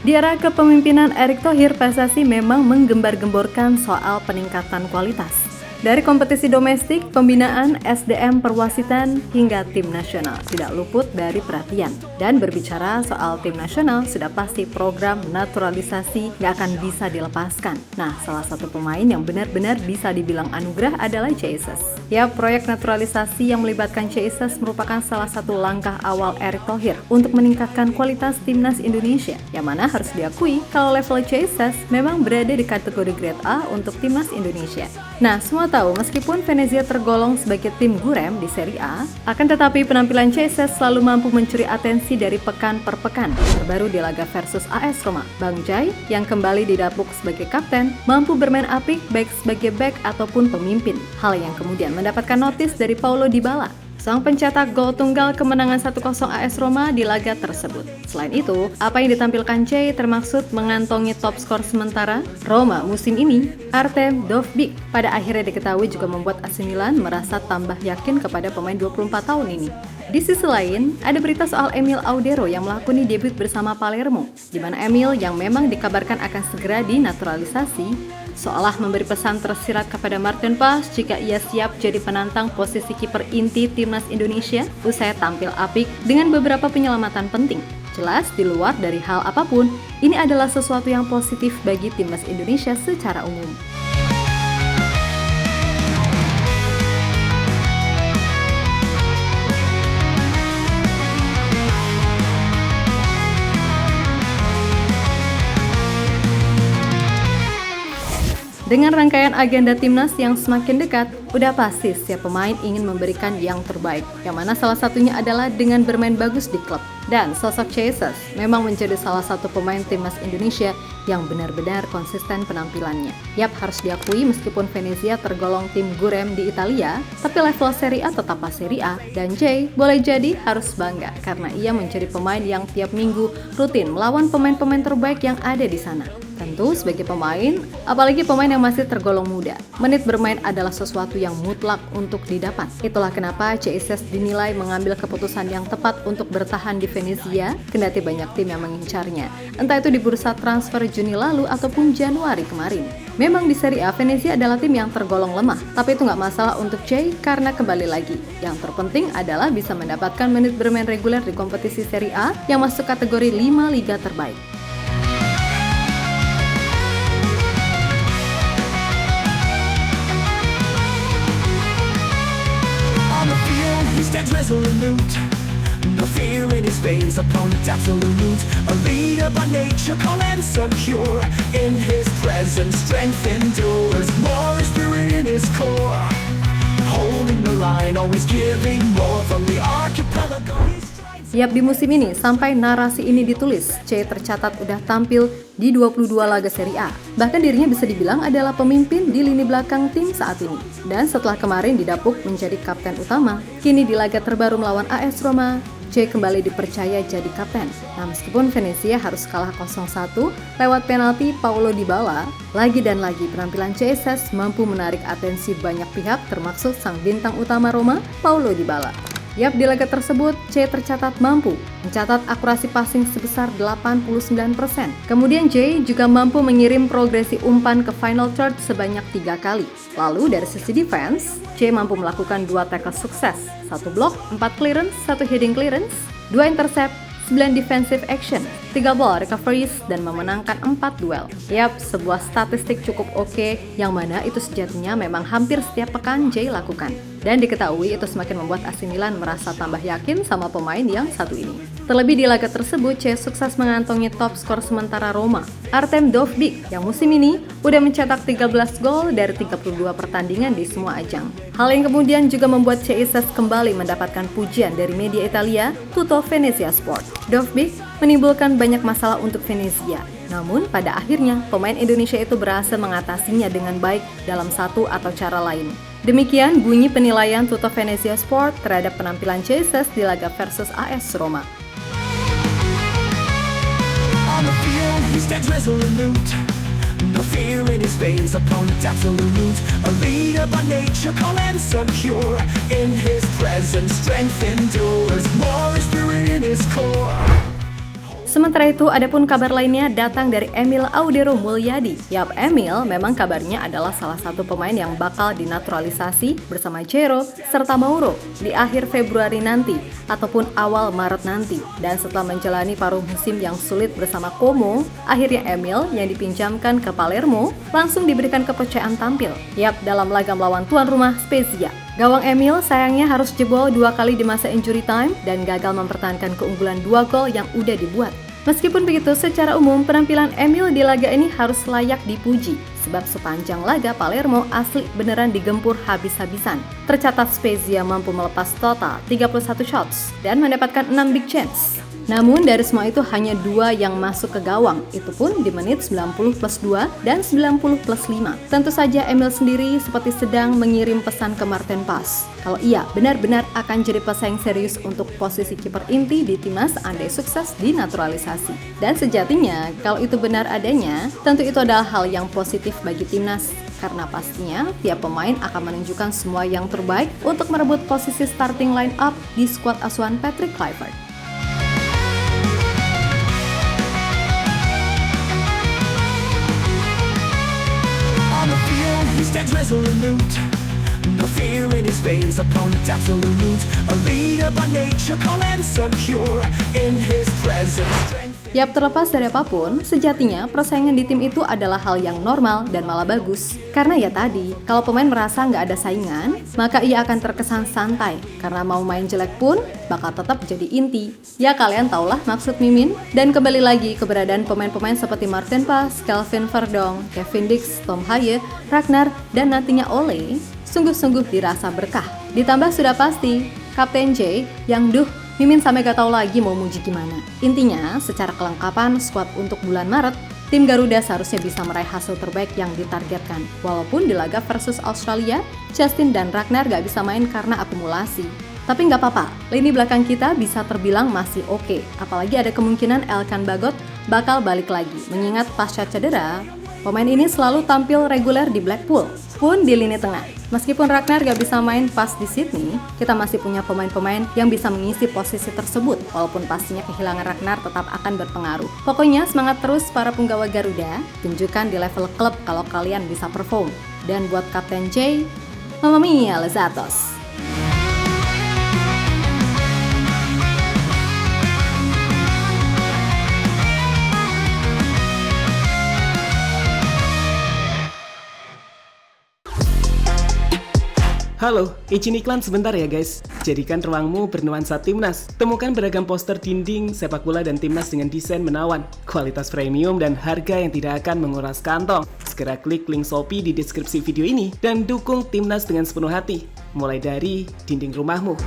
Di era kepemimpinan Erick Thohir, PSSI memang menggembar-gemborkan soal peningkatan kualitas. Dari kompetisi domestik, pembinaan, SDM, perwasitan, hingga tim nasional tidak luput dari perhatian. Dan berbicara soal tim nasional, sudah pasti program naturalisasi nggak akan bisa dilepaskan. Nah, salah satu pemain yang benar-benar bisa dibilang anugerah adalah Jesus. Ya, proyek naturalisasi yang melibatkan Jesus merupakan salah satu langkah awal Erick Thohir untuk meningkatkan kualitas timnas Indonesia, yang mana harus diakui kalau level Jesus memang berada di kategori grade A untuk timnas Indonesia. Nah, semua tahu meskipun Venezia tergolong sebagai tim gurem di Serie A, akan tetapi penampilan Jesus selalu mampu mencuri atensi dari pekan per pekan. Terbaru di laga versus AS Roma, Bang Jai yang kembali didapuk sebagai kapten, mampu bermain apik baik sebagai back ataupun pemimpin. Hal yang kemudian mendapatkan notis dari Paulo Dybala, sang pencetak gol tunggal kemenangan 1-0 AS Roma di laga tersebut. Selain itu, apa yang ditampilkan Jay termaksud mengantongi top skor sementara Roma musim ini, Artem Dovbyk. Pada akhirnya diketahui juga membuat AC Milan merasa tambah yakin kepada pemain 24 tahun ini. Di sisi lain, ada berita soal Emil Audero yang melakoni debut bersama Palermo, di mana Emil yang memang dikabarkan akan segera dinaturalisasi, seolah memberi pesan tersirat kepada Martin Paes jika ia siap jadi penantang posisi kiper inti timnas Indonesia usai tampil apik dengan beberapa penyelamatan penting. Jelas, di luar dari hal apapun, ini adalah sesuatu yang positif bagi timnas Indonesia secara umum. Dengan rangkaian agenda timnas yang semakin dekat, udah pasti setiap pemain ingin memberikan yang terbaik, yang mana salah satunya adalah dengan bermain bagus di klub. Dan sosok Jesus memang menjadi salah satu pemain timnas Indonesia yang benar-benar konsisten penampilannya. Yap, harus diakui meskipun Venezia tergolong tim gurem di Italia, tapi level Serie A tetaplah Serie A, dan Jay boleh jadi harus bangga karena ia menjadi pemain yang tiap minggu rutin melawan pemain-pemain terbaik yang ada di sana. Tentu sebagai pemain, apalagi pemain yang masih tergolong muda, menit bermain adalah sesuatu yang mutlak untuk didapat. Itulah kenapa Jesus dinilai mengambil keputusan yang tepat untuk bertahan di Venezia, kendati banyak tim yang mengincarnya, entah itu di bursa transfer Juni lalu ataupun Januari kemarin. Memang di Serie A, Venezia adalah tim yang tergolong lemah, tapi itu nggak masalah untuk Jay karena kembali lagi, yang terpenting adalah bisa mendapatkan menit bermain reguler di kompetisi Serie A yang masuk kategori 5 liga terbaik. He stands resolute, no fear in his veins, opponent absolute. A leader by nature, calm and secure. In his presence, strength endures. More is spirit in his core. Holding the line, always giving more from the archipelago. Yap, di musim ini, sampai narasi ini ditulis, C tercatat udah tampil di 22 laga Serie A. Bahkan dirinya bisa dibilang adalah pemimpin di lini belakang tim saat ini. Dan setelah kemarin didapuk menjadi kapten utama, kini di laga terbaru melawan AS Roma, C kembali dipercaya jadi kapten. Nah, meskipun Venezia harus kalah 0-1 lewat penalti Paulo Dybala, lagi dan lagi penampilan Jesus mampu menarik atensi banyak pihak termasuk sang bintang utama Roma, Paulo Dybala. Yap, di laga tersebut, C tercatat mampu mencatat akurasi passing sebesar 89%. Kemudian J juga mampu mengirim progresi umpan ke final third sebanyak 3 kali. Lalu dari sisi defense, C mampu melakukan 2 tackle sukses, 1 block, 4 clearance, 1 heading clearance, 2 intercept, 9 defensive action, 3 ball recoveries, dan memenangkan 4 duel. Yap, sebuah statistik cukup oke, yang mana itu sejatinya memang hampir setiap pekan Jay lakukan. Dan diketahui itu semakin membuat AC Milan merasa tambah yakin sama pemain yang satu ini. Terlebih di laga tersebut, C sukses mengantongi top skor sementara Roma, Artem Dovbyk, yang musim ini udah mencetak 13 gol dari 32 pertandingan di semua ajang. Hal yang kemudian juga membuat Jesus kembali mendapatkan pujian dari media Italia, Tutto Venezia Sport. Dovbyk menimbulkan banyak masalah untuk Venezia. Namun pada akhirnya pemain Indonesia itu berhasil mengatasinya dengan baik dalam satu atau cara lain. Demikian bunyi penilaian Tutto Venezia Sport terhadap penampilan Jesus di laga versus AS Roma. On the field, he stands resolute. No fear in his veins, opponent absolute. A leader by nature, calm and secure. In his presence, strength endures. More is spirit in his core. Sementara itu, adapun kabar lainnya datang dari Emil Audero Mulyadi. Yap, Emil memang kabarnya adalah salah satu pemain yang bakal dinaturalisasi bersama Jero serta Mauro di akhir Februari nanti ataupun awal Maret nanti. Dan setelah menjalani paruh musim yang sulit bersama Como, akhirnya Emil yang dipinjamkan ke Palermo langsung diberikan kepercayaan tampil. Yap, dalam laga melawan tuan rumah Spezia. Gawang Emil sayangnya harus jebol 2 kali di masa injury time dan gagal mempertahankan keunggulan 2 gol yang udah dibuat. Meskipun begitu, secara umum penampilan Emil di laga ini harus layak dipuji, sebab sepanjang laga Palermo asli beneran digempur habis-habisan. Tercatat Spezia mampu melepas total 31 shots dan mendapatkan 6 big chance. Namun dari semua itu hanya 2 yang masuk ke gawang, itu pun di menit 90+2 dan 90+5. Tentu saja Emil sendiri seperti sedang mengirim pesan ke Martin Paes kalau ia benar-benar akan jadi pesaing serius untuk posisi kiper inti di timnas andai sukses dinaturalisasi. Dan sejatinya kalau itu benar adanya, tentu itu adalah hal yang positif bagi timnas, karena pastinya tiap pemain akan menunjukkan semua yang terbaik untuk merebut posisi starting line up di skuad asuhan Patrick Kluivert. He stands resolute, no fear in his veins, opponent absolute. A leader by nature, calm and secure in his presence. Yap, terlepas dari apapun, sejatinya persaingan di tim itu adalah hal yang normal dan malah bagus. Karena ya tadi, kalau pemain merasa nggak ada saingan, maka ia akan terkesan santai. Karena mau main jelek pun, bakal tetap jadi inti. Ya kalian taulah maksud Mimin. Dan kembali lagi keberadaan pemain-pemain seperti Martin Paes, Kelvin Verdonk, Kevin Dix, Tom Haye, Ragnar, dan nantinya Ole, sungguh-sungguh dirasa berkah. Ditambah sudah pasti, Kapten J yang Mimin sampai gak tahu lagi mau muji gimana. Intinya, secara kelengkapan skuad untuk bulan Maret, tim Garuda seharusnya bisa meraih hasil terbaik yang ditargetkan. Walaupun di laga versus Australia, Justin dan Ragnar gak bisa main karena akumulasi. Tapi nggak apa-apa, lini belakang kita bisa terbilang masih oke. Apalagi ada kemungkinan Elkan Bagot bakal balik lagi. Mengingat pasca cedera, pemain ini selalu tampil reguler di Blackpool, pun di lini tengah. Meskipun Ragnar gak bisa main pas di Sydney, kita masih punya pemain-pemain yang bisa mengisi posisi tersebut. Walaupun pastinya kehilangan Ragnar tetap akan berpengaruh. Pokoknya semangat terus para punggawa Garuda, tunjukkan di level klub kalau kalian bisa perform. Dan buat Kapten J, Mamma Mia Lezatos! Halo, izin iklan sebentar ya guys. Jadikan ruangmu bernuansa timnas. Temukan beragam poster dinding, sepak bola dan timnas dengan desain menawan, kualitas premium dan harga yang tidak akan menguras kantong. Segera klik link Shopee di deskripsi video ini dan dukung timnas dengan sepenuh hati. Mulai dari dinding rumahmu.